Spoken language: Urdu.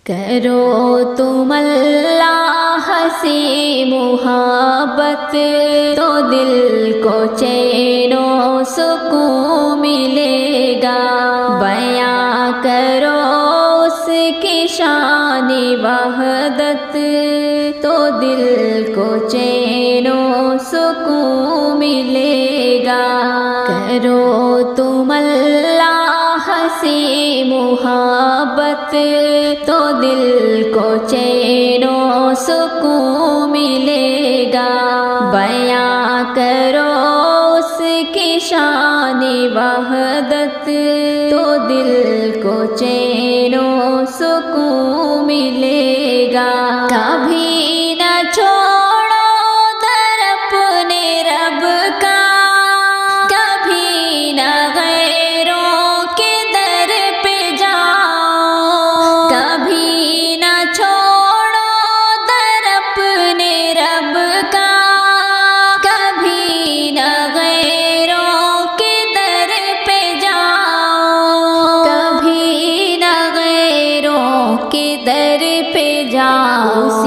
کرو تم اللہ سے محبت تو دل کو چین و سکون ملے گا، بیاں کرو اس کی شان وحدت تو دل کو چین و سکون ملے گا۔ کرو تم اللہ سے محبت تو دل کو چین و سکون ملے گا، بیاں کرو اس کی شان وحدت تو دل کو چین و سکون ملے گا۔ کبھی نہ چھوڑو در اپنے رب کا، کبھی نہ غیروں کے در پہ جاؤ، کبھی نہ چھوڑو در اپنے رب کا، کبھی نہ غیروں کے در پہ جاؤ، کبھی نہ غیروں کے در پہ جاؤ۔